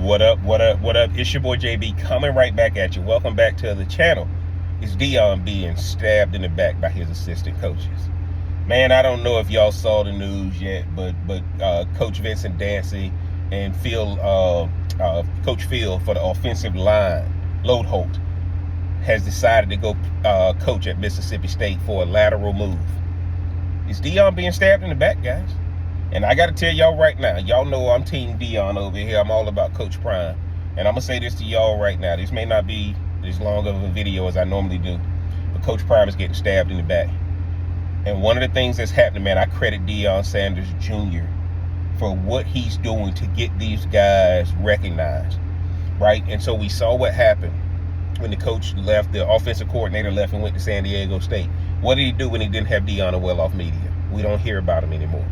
What up, what up, what up? It's your boy JB coming right back at you. Welcome back to the channel. It's Dion being stabbed in the back by his assistant coaches. Man, I don't know if y'all saw the news yet, but Coach Vincent Dancy and Coach Phil for the offensive line, Lode Holt, has decided to go coach at Mississippi State for a lateral move. Is Dion being stabbed in the back, guys? And I got to tell y'all right now, y'all know I'm Team Dion over here. I'm all about Coach Prime. And I'm going to say this to y'all right now. This may not be as long of a video as I normally do, but Coach Prime is getting stabbed in the back. And one of the things that's happening, man, I credit Deion Sanders Jr. for what he's doing to get these guys recognized, right? And so we saw what happened when the coach left, the offensive coordinator left and went to San Diego State. What did he do when he didn't have Deion or well-off media? We don't hear about him anymore.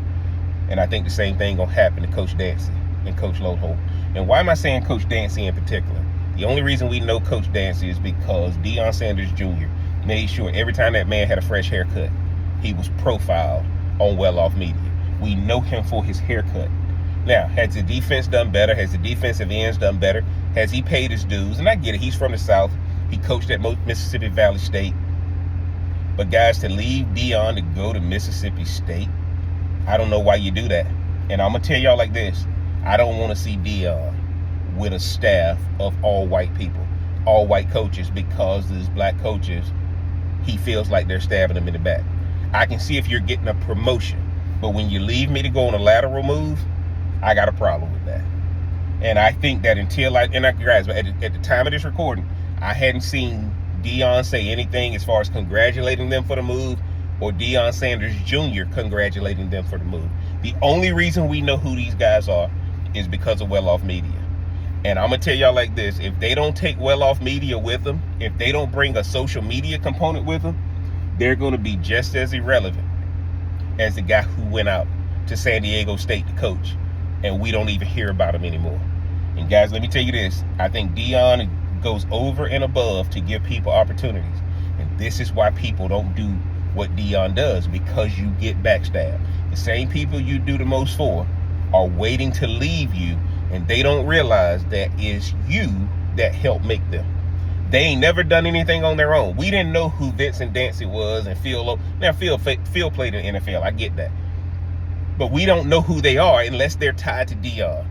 And I think the same thing gonna happen to Coach Dancy and Coach Lode Holt. And why am I saying Coach Dancy in particular? The only reason we know Coach Dancy is because Deion Sanders Jr. made sure every time that man had a fresh haircut, he was profiled on well-off media. We know him for his haircut. Now, has the defense done better? Has the defensive ends done better? Has he paid his dues? And I get it, he's from the South. He coached at Mississippi Valley State. But guys, to leave Deion to go to Mississippi State, I don't know why you do that. And I'm going to tell y'all like this. I don't want to see Deion with a staff of all white people, all white coaches, because these black coaches, he feels like they're stabbing him in the back. I can see if you're getting a promotion, but when you leave me to go on a lateral move, I got a problem with that. And I think that guys, at the time of this recording, I hadn't seen Deion say anything as far as congratulating them for the move or Deion Sanders Jr. congratulating them for the move. The only reason we know who these guys are is because of well-off media. And I'm going to tell y'all like this, if they don't take well-off media with them, if they don't bring a social media component with them, they're going to be just as irrelevant as the guy who went out to San Diego State to coach, and we don't even hear about him anymore. And guys, let me tell you this. I think Deion goes over and above to give people opportunities. And this is why people don't do what Deion does, because you get backstabbed. The same people you do the most for are waiting to leave you, and they don't realize that it's you that helped make them. They ain't never done anything on their own. We didn't know who Vincent Dancy was and Phil. Now, Phil played in the NFL. I get that. But we don't know who they are unless they're tied to Deion.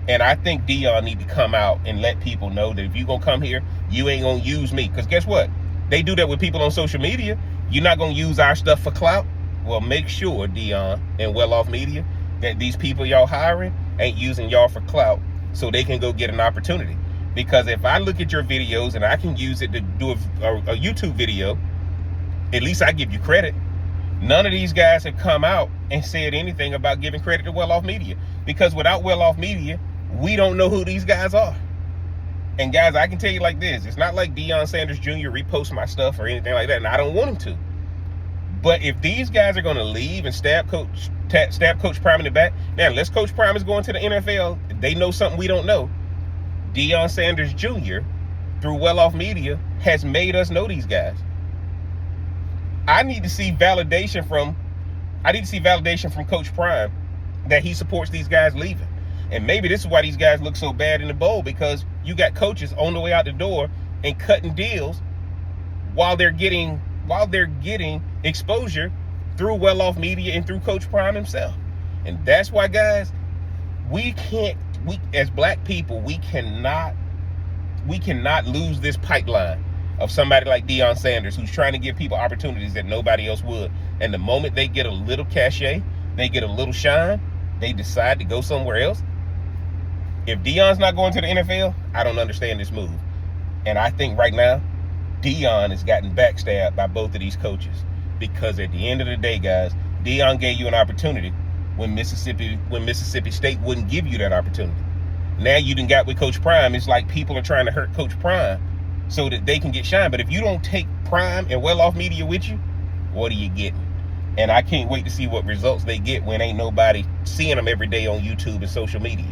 And I think Deion need to come out and let people know that if you're going to come here, you ain't going to use me. Because guess what? They do that with people on social media. You're not going to use our stuff for clout. Well, make sure, Deion and well-off media, that these people y'all hiring ain't using y'all for clout so they can go get an opportunity. Because if I look at your videos and I can use it to do a YouTube video, at least I give you credit. None of these guys have come out and said anything about giving credit to well-off media. Because without well-off media, we don't know who these guys are. And guys, I can tell you like this. It's not like Deion Sanders Jr. reposts my stuff or anything like that, and I don't want him to. But if these guys are going to leave and stab Coach Prime in the back, now unless Coach Prime is going to the NFL, they know something we don't know. Deion Sanders Jr., through well-off media, has made us know these guys. I need to see validation from Coach Prime that he supports these guys leaving. And maybe this is why these guys look so bad in the bowl, because you got coaches on the way out the door and cutting deals while they're getting exposure through well-off media and through Coach Prime himself. And that's why, guys, we as black people, we cannot lose this pipeline of somebody like Deion Sanders, who's trying to give people opportunities that nobody else would. And the moment they get a little cachet, they get a little shine, they decide to go somewhere else. If Deion's not going to the NFL, I don't understand this move. And I think right now, Deion has gotten backstabbed by both of these coaches. Because at the end of the day, guys, Deion gave you an opportunity when Mississippi State wouldn't give you that opportunity. Now you done got with Coach Prime. It's like people are trying to hurt Coach Prime so that they can get shine. But if you don't take Prime and well-off media with you, what are you getting? And I can't wait to see what results they get when ain't nobody seeing them every day on YouTube and social media.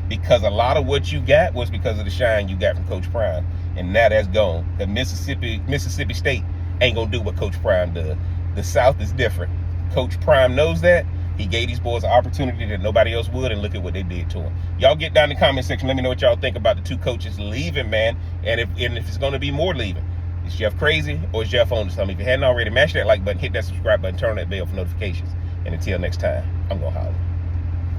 Because a lot of what you got was because of the shine you got from Coach Prime. And now that's gone. Because Mississippi State ain't going to do what Coach Prime does. The South is different. Coach Prime knows that, He gave these boys an opportunity that nobody else would, and look at what they did to him. Y'all get down in the comment section. Let me know what y'all think about the two coaches leaving, man, and if it's going to be more leaving. Is Jeff crazy or is Jeff on to something? If you hadn't already, mash that like button, hit that subscribe button, turn on that bell for notifications. And until next time, I'm going to holler.